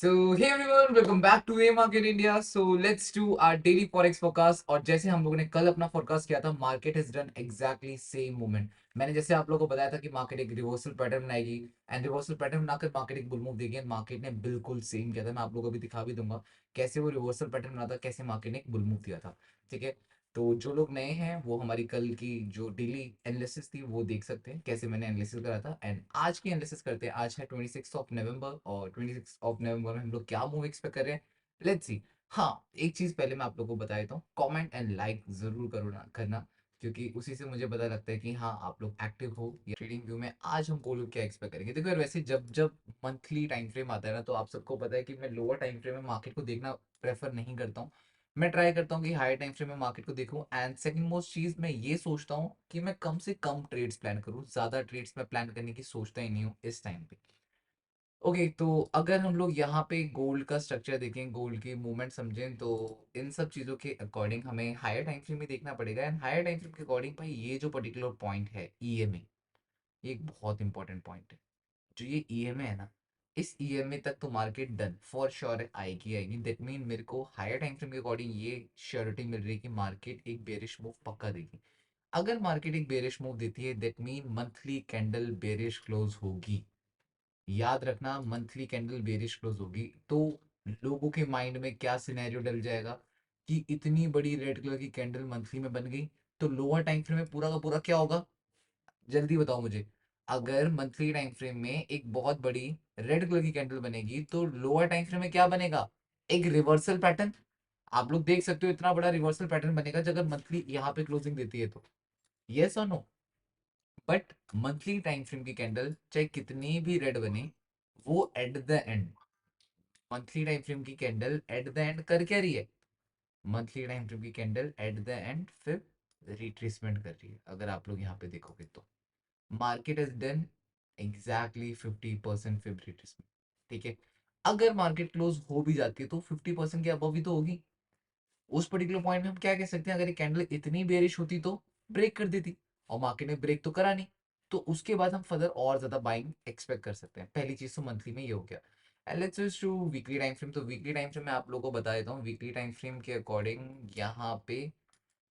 So hey everyone, welcome back to A Market India. So let's do our daily forex forecast. और जैसे हम लोगों ने कल अपना फोरकास्ट किया था, market has done exactly same movement. मैंने जैसे आप लोगों को बताया था कि मार्केट एक रिवर्सल पैटर्न बनाएगी एंड रिवर्सल पैटर्न बनाकर मार्केट एक बुल मूव देगी एंड मार्केट ने बिल्कुल सेम किया था. मैं आप लोगों को भी दिखा भी दूंगा कैसे वो रिवर्सल पैटर्न बना था, कैसे मार्केट ने एक बुल मूव दिया था. ठीक है. तो जो लोग नए हैं वो हमारी कल की जो डेली एनालिसिस थी वो देख सकते हैं कैसे मैंने एनालिसिस करा था. एंड आज की एनालिसिस करते हैं. आज है 26 नवंबर और 26 नवंबर में हम लोग क्या मूव एक्सपेक्ट कर रहे हैं. Let's see. हाँ, एक चीज पहले मैं आप लोगों को बता देता हूँ, कमेंट एंड लाइक जरूर करो ना करना, क्योंकि उसी से मुझे पता लगता है कि हाँ आप लोग एक्टिव हो या ट्रेडिंग व्यू में. आज हम वो लोग क्या एक्सपेक्ट करेंगे. देखो यार, वैसे जब जब मंथली टाइम फ्रेम आता है ना, तो आप सबको पता है कि मैं लोअर टाइम फ्रेम में मार्केट को देखना प्रेफर नहीं करता हूँ. मैं ट्राई करता हूँ कि हायर टाइम फ्रेम में मार्केट को देखूं. एंड सेकंड मोस्ट चीज मैं ये सोचता हूँ कि मैं कम से कम ट्रेड्स प्लान करूँ. ज्यादा ट्रेड्स मैं प्लान करने की सोचता ही नहीं हूँ इस टाइम पे. ओके, तो अगर हम लोग यहाँ पे गोल्ड का स्ट्रक्चर देखें, गोल्ड की मूवमेंट समझें, तो इन सब चीज़ों के अकॉर्डिंग हमें हायर टाइम फ्रेम में देखना पड़ेगा. एंड हायर टाइम फ्रेम के अकॉर्डिंग भाई ये जो पर्टिकुलर पॉइंट है ईएमए, ये एक बहुत इंपॉर्टेंट पॉइंट है. जो ये ईएमए है ना, इस ईएमए तक तो मार्केट डन फॉर श्योर आएगी आएगी. दैट मीन मेरे को हायर टाइम फ्रेम के अकॉर्डिंग ये श्योरिटी मिल रही है कि मार्केट एक बेरिश मूव पक्का देगी. अगर मार्केट एक बेरिश मूव देती है, that mean monthly candle bearish close होगी. याद रखना, मंथली कैंडल बेरिश क्लोज होगी. तो लोगों के माइंड में क्या सिनेरियो डल जाएगा कि इतनी बड़ी रेड कलर की कैंडल मंथली में बन गई, तो लोअर टाइम फ्रेम में पूरा का पूरा क्या होगा. जल्दी बताओ मुझे. अगर मंथली टाइम फ्रेम में एक बहुत बड़ी रेड कलर की कैंडल बनेगी, तो लोअर टाइम फ्रेम में क्या बनेगा. एक रिवर्सल पैटर्न. आप लोग देख सकते हो इतना बड़ा रिवर्सल पैटर्न बनेगा जब अगर मंथली यहाँ पे क्लोजिंग देती है तो. यस और no. But monthly time frame की कैंडल चाहे कितनी भी रेड बने, वो at the end, monthly time frame की कैंडल एट द एंड कर क्या रही है. मंथली टाइम फ्रेम की कैंडल एट द एंड फिर रिट्रेसमेंट कर रही है. अगर आप लोग यहाँ पे देखोगे तो market is done exactly 50% fib retracement. ठीक है. अगर मार्केट क्लोज हो भी जाती है तो 50% के अबव ही तो होगी. उस पर्टिकुलर पॉइंट में हम क्या कह सकते हैं, अगर ये कैंडल इतनी बेरिश होती तो ब्रेक कर देती, और मार्केट ने ब्रेक तो करा नहीं, तो उसके बाद हम फर्दर और ज्यादा बाइंग एक्सपेक्ट कर सकते हैं. पहली चीज तो मंथली में ये हो गया. And let's switch to weekly time frame. तो वीकली टाइम फ्रेम मैं आप लोगों को बता देता हूँ. वीकली टाइम फ्रेम के अकॉर्डिंग यहाँ पे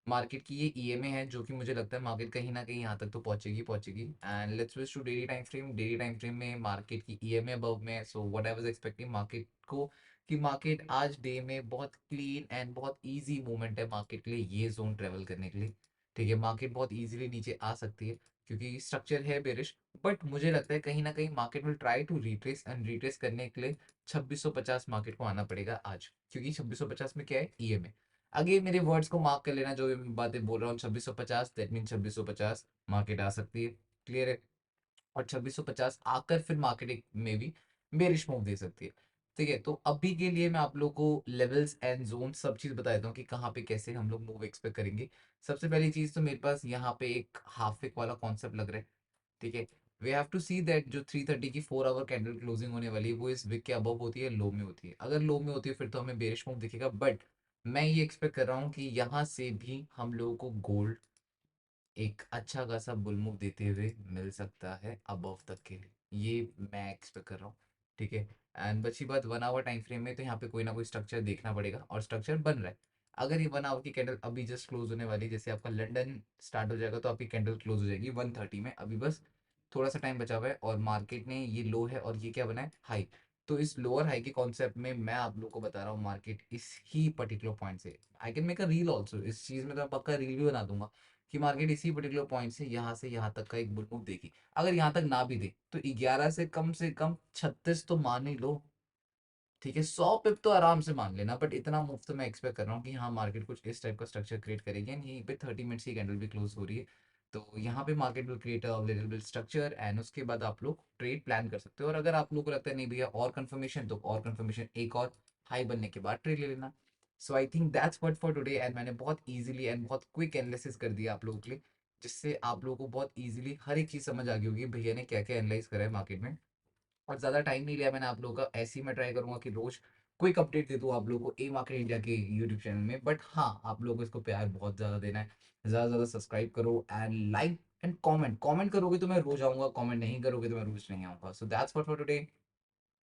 मार्केट की ये ईएमए है, जो कि मुझे लगता है मार्केट कहीं ना कहीं यहाँ तक तो पहुंचेगी पहुंचेगी. And let's switch to daily time frame. Daily time frame में मार्केट की ईएमए अबव में. So what I was expecting market को, कि मार्केट आज डे में बहुत क्लीन एंड बहुत इजी मूवमेंट है मार्केट के लिए ये जोन ट्रेवल करने के लिए. ठीक है. मार्केट बहुत इजीली नीचे आ सकती है क्योंकि स्ट्रक्चर है बेरिश. बट मुझे लगता है कहीं ना कहीं market will try to retrace, and retrace करने के लिए 2650 मार्केट को आना पड़ेगा आज, क्योंकि 2650 में क्या है, ईएमए. आगे मेरे वर्ड्स को मार्क कर लेना, जो भी मैं बातें बोल रहा हूँ. 2650, दैट मीन 2650 मार्केट आ सकती है. क्लियर है. और 2650 आकर फिर मार्केट एक में भी बेरिश मूव दे सकती है. ठीक है. तो अभी के लिए मैं आप लोगों को लेवल्स एंड जोन सब चीज बता देता हूँ कि कहाँ पे कैसे हम लोग मूव एक्सपेक्ट करेंगे. सबसे पहली चीज तो मेरे पास यहाँ पे एक हाफ विक वाला कॉन्सेप्ट लग रहा है. ठीक है. We have to see that जो 330 की 4 आवर कैंडल क्लोजिंग होने वाली है वो इस विक के अबव होती है, लो में होती है. अगर लो में होती है फिर तो हमें बेरिश मूव दिखेगा. बट मैं ये एक्सपेक्ट कर रहा हूँ कि यहाँ से भी हम लोगों को गोल्ड एक अच्छा खासा बुल मूव देते हुए मिल सकता है अबव तक के लिए. ये मैं एक्सपेक्ट कर रहा हूँ. ठीक है. एंड बची बात 1 आवर टाइम फ्रेम में, तो यहाँ पे कोई ना कोई स्ट्रक्चर देखना पड़ेगा और स्ट्रक्चर बन रहा है. अगर ये 1 आवर की कैंडल अभी जस्ट क्लोज होने वाली, जैसे आपका लंदन स्टार्ट हो जाएगा तो आपकी कैंडल क्लोज हो जाएगी 130 में. अभी बस थोड़ा सा टाइम बचा हुआ है और मार्केट ने ये लो है और ये क्या बना है, हाई. तो इस लोअर हाई के कॉन्सेप्ट में मैं आप लोग को बता रहा हूँ मार्केट इस ही पर्टिकुलर पॉइंट से, I can make a reel also इस चीज में, तो मैं पक्का रील भी बना दूंगा कि मार्केट इसी पर्टिकुलर पॉइंट से यहाँ तक का एक बुल मूव देगी. अगर यहाँ तक ना भी दे तो 11 से कम 36 तो मान ही लो. ठीक है. 100 पिप तो आराम से मान लेना, बट इतना मूव तो मैं एक्सपेक्ट कर रहा हूँ कि हाँ मार्केट कुछ इस टाइप का स्ट्रक्चर क्रिएट करेगी. एंड यहीं पे 30 मिनट्स की कैंडल भी क्लोज हो रही है. तो यहाँ पे market will create a little bit structure and उसके बाद आप लोग ट्रेड प्लान कर सकते हो. और अगर आप लोग को लगता है नहीं भैया और कंफर्मेशन, तो और कंफर्मेशन एक और हाई बनने के बाद ट्रेड ले लेना. So I think that's what for today. And मैंने बहुत इजीली एंड बहुत क्विक एनालिसिस कर दिया आप लोगों के लिए, जिससे आप लोगों को बहुत इजीली हर एक चीज समझ आ गई होगी भैया ने क्या क्या एनालाइज करा है मार्केट में. और ज़्यादा टाइम नहीं लिया मैंने आप लोगों का. ऐसे ही मैं ट्राई करूंगा कि रोज क्विक अपडेट दे दूँ आप लोगों को ए मार्केट इंडिया के यूट्यूब चैनल में. बट हाँ, आप लोगों को इसको प्यार बहुत ज़्यादा देना है. ज़्यादा से ज़्यादा सब्सक्राइब करो and like and comment. Comment करोगे तो मैं रोज आऊंगा, कमेंट नहीं करोगे तो मैं रोज नहीं आऊंगा. So that's what for today.